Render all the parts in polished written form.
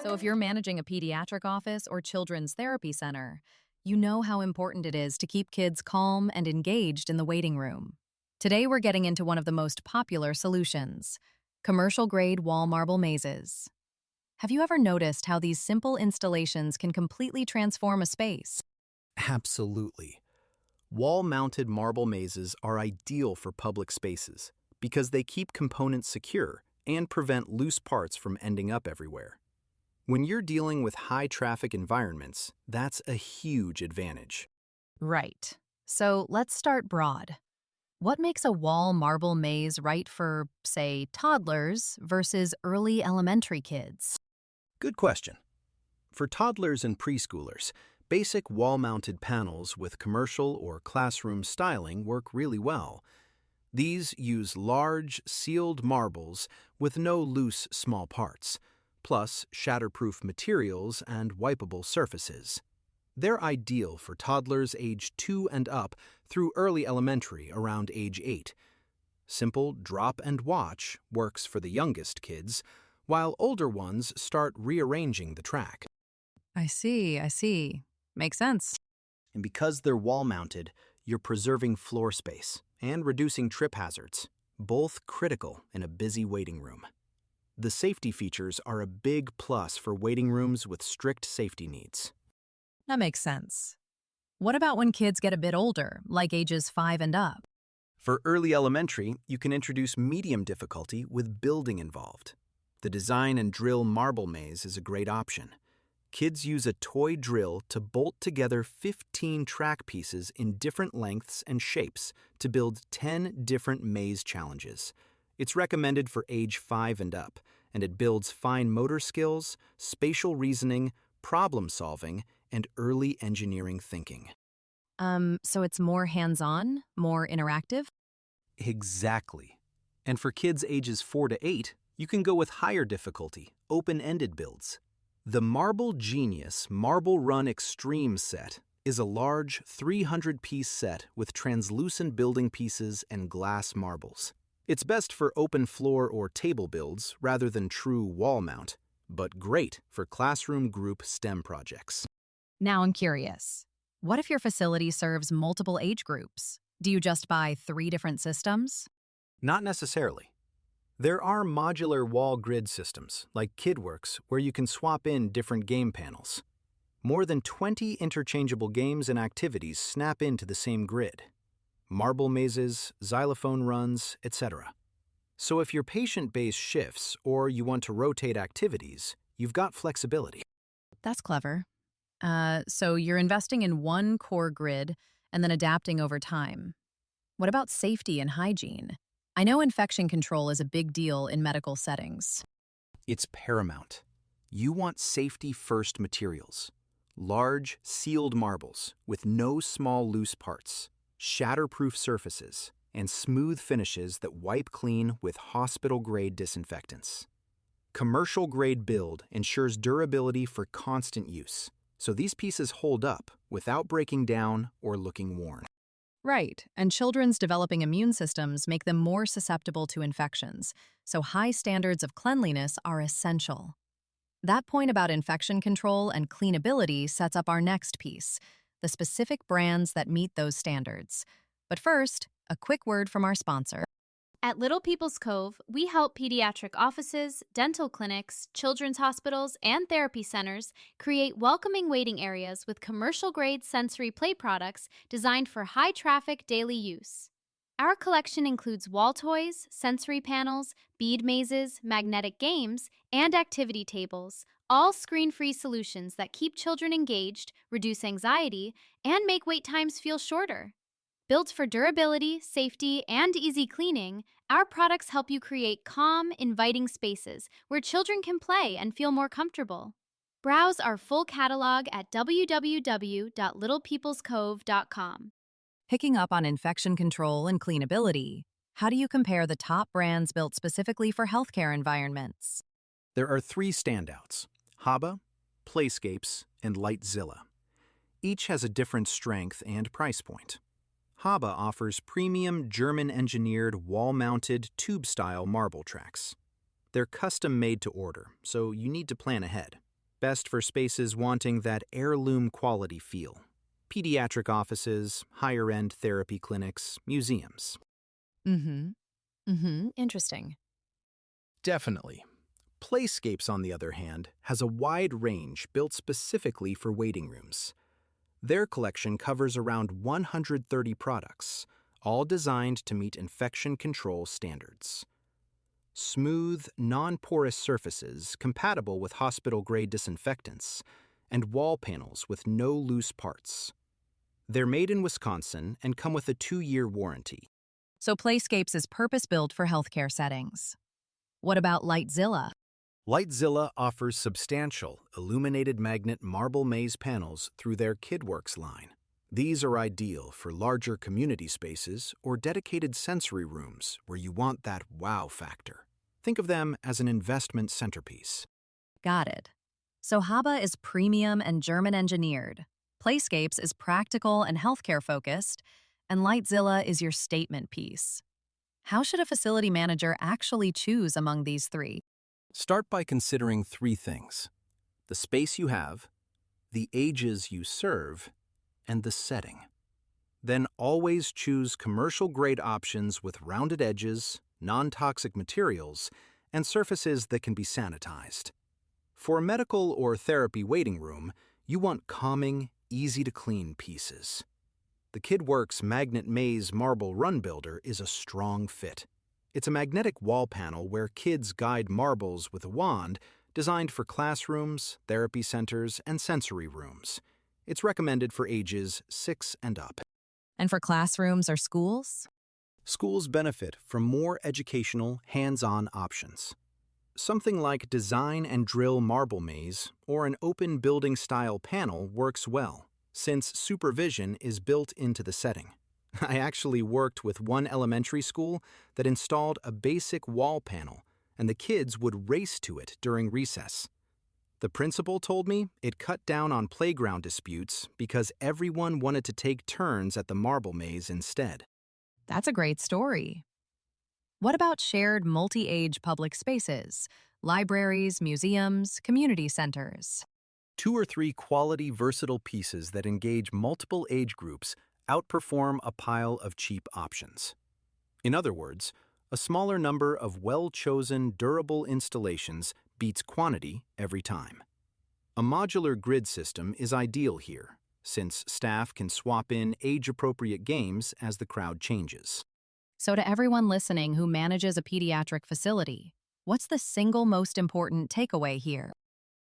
So, if you're managing a pediatric office or children's therapy center, you know how important it is to keep kids calm and engaged in the waiting room. Today, we're getting into one of the most popular solutions: commercial grade wall marble mazes. Have you ever noticed how these simple installations can completely transform a space? Absolutely. Wall-mounted marble mazes are ideal for public spaces because they keep components secure and prevent loose parts from ending up everywhere. When you're dealing with high-traffic environments, that's a huge advantage. Right. So, let's start broad. What makes a wall marble maze right for, say, toddlers versus early elementary kids? Good question. For toddlers and preschoolers, basic wall-mounted panels with commercial or classroom styling work really well. These use large, sealed marbles with no loose, small parts, plus shatterproof materials and wipeable surfaces. They're ideal for toddlers age 2 and up through early elementary around age 8. Simple drop and watch works for the youngest kids, while older ones start rearranging the track. I see. Makes sense. And because they're wall-mounted, you're preserving floor space and reducing trip hazards, both critical in a busy waiting room. The safety features are a big plus for waiting rooms with strict safety needs. That makes sense. What about when kids get a bit older, like ages 5 and up? For early elementary, you can introduce medium difficulty with building involved. The design and drill marble maze is a great option. Kids use a toy drill to bolt together 15 track pieces in different lengths and shapes to build 10 different maze challenges. It's recommended for age 5 and up, and it builds fine motor skills, spatial reasoning, problem solving, and early engineering thinking. So it's more hands-on, more interactive? Exactly. And for kids ages 4 to 8, you can go with higher difficulty, open-ended builds. The Marble Genius Marble Run Extreme set is a large 300-piece set with translucent building pieces and glass marbles. It's best for open floor or table builds rather than true wall mount, but great for classroom group STEM projects. Now I'm curious. What if your facility serves multiple age groups? Do you just buy 3 different systems? Not necessarily. There are modular wall grid systems, like KidWorks, where you can swap in different game panels. More than 20 interchangeable games and activities snap into the same grid. Marble mazes, xylophone runs, etc. So if your patient base shifts or you want to rotate activities, you've got flexibility. That's clever. So you're investing in one core grid and then adapting over time. What about safety and hygiene? I know infection control is a big deal in medical settings. It's paramount. You want safety-first materials. Large, sealed marbles with no small loose parts, shatterproof surfaces, and smooth finishes that wipe clean with hospital-grade disinfectants. Commercial-grade build ensures durability for constant use, so these pieces hold up without breaking down or looking worn. Right, and children's developing immune systems make them more susceptible to infections, so high standards of cleanliness are essential. That point about infection control and cleanability sets up our next piece, the specific brands that meet those standards. But first, a quick word from our sponsor. At Little People's Cove, we help pediatric offices, dental clinics, children's hospitals, and therapy centers create welcoming waiting areas with commercial-grade sensory play products designed for high-traffic daily use. Our collection includes wall toys, sensory panels, bead mazes, magnetic games, and activity tables, all screen-free solutions that keep children engaged, reduce anxiety, and make wait times feel shorter. Built for durability, safety, and easy cleaning, our products help you create calm, inviting spaces where children can play and feel more comfortable. Browse our full catalog at www.littlepeoplescove.com. Picking up on infection control and cleanability, how do you compare the top brands built specifically for healthcare environments? There are 3 standouts: Haba, Playscapes, and Lightzilla. Each has a different strength and price point. Haba offers premium German-engineered wall-mounted tube-style marble tracks. They're custom-made to order, so you need to plan ahead. best for spaces wanting that heirloom quality feel. Pediatric offices, higher-end therapy clinics, museums. Interesting. Definitely. Playscapes, on the other hand, has a wide range built specifically for waiting rooms. Their collection covers around 130 products, all designed to meet infection control standards. Smooth, non-porous surfaces compatible with hospital-grade disinfectants, and wall panels with no loose parts. They're made in Wisconsin and come with a 2-year warranty. So Playscapes is purpose-built for healthcare settings. What about Lightzilla? Lightzilla offers substantial, illuminated magnet marble maze panels through their KidWorks line. These are ideal for larger community spaces or dedicated sensory rooms where you want that wow factor. Think of them as an investment centerpiece. Got it. So Haba is premium and German-engineered. Playscapes is practical and healthcare-focused, and Lightzilla is your statement piece. How should a facility manager actually choose among these three? Start by considering 3 things: the space you have, the ages you serve, and the setting. Then always choose commercial-grade options with rounded edges, non-toxic materials, and surfaces that can be sanitized. For a medical or therapy waiting room, you want calming, easy-to-clean pieces. The KidWorks Magnet Maze Marble Run Builder is a strong fit. It's a magnetic wall panel where kids guide marbles with a wand, designed for classrooms, therapy centers, and sensory rooms. It's recommended for ages 6 and up. And for classrooms or schools? Schools benefit from more educational, hands-on options. Something like design and drill marble maze or an open building-style panel works well, since supervision is built into the setting. I actually worked with one elementary school that installed a basic wall panel, and the kids would race to it during recess. The principal told me it cut down on playground disputes because everyone wanted to take turns at the marble maze instead. That's a great story. What about shared multi-age public spaces, libraries, museums, community centers? 2 or 3 quality, versatile pieces that engage multiple age groups outperform a pile of cheap options. In other words, a smaller number of well-chosen, durable installations beats quantity every time. A modular grid system is ideal here, since staff can swap in age-appropriate games as the crowd changes. So to everyone listening who manages a pediatric facility, what's the single most important takeaway here?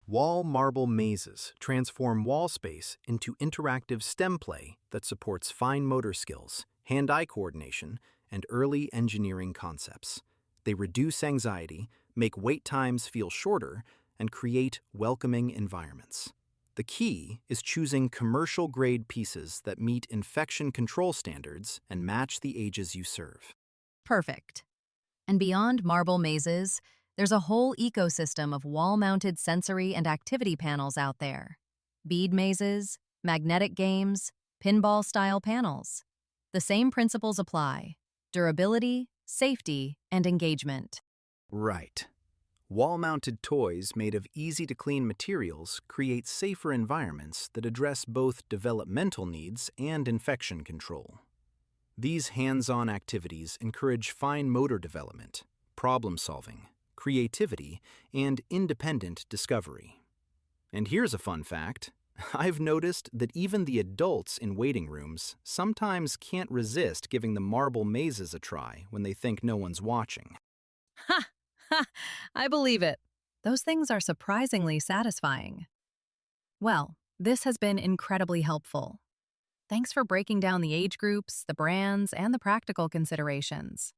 Wall marble mazes transform wall space into interactive STEM play that supports fine motor skills, hand-eye coordination, and early engineering concepts. They reduce anxiety, make wait times feel shorter, and create welcoming environments. The key is choosing commercial-grade pieces that meet infection control standards and match the ages you serve. Perfect. And beyond marble mazes, there's a whole ecosystem of wall-mounted sensory and activity panels out there. Bead mazes, magnetic games, pinball-style panels. The same principles apply: durability, safety, and engagement. Right. Wall-mounted toys made of easy-to-clean materials create safer environments that address both developmental needs and infection control. These hands-on activities encourage fine motor development, problem-solving, creativity, and independent discovery. And here's a fun fact. I've noticed that even the adults in waiting rooms sometimes can't resist giving the marble mazes a try when they think no one's watching. Ha! Ha! I believe it. Those things are surprisingly satisfying. Well, this has been incredibly helpful. Thanks for breaking down the age groups, the brands, and the practical considerations.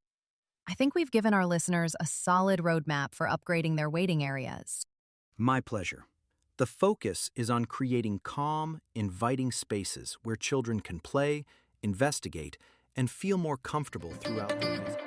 I think we've given our listeners a solid roadmap for upgrading their waiting areas. My pleasure. The focus is on creating calm, inviting spaces where children can play, investigate, and feel more comfortable throughout their visit.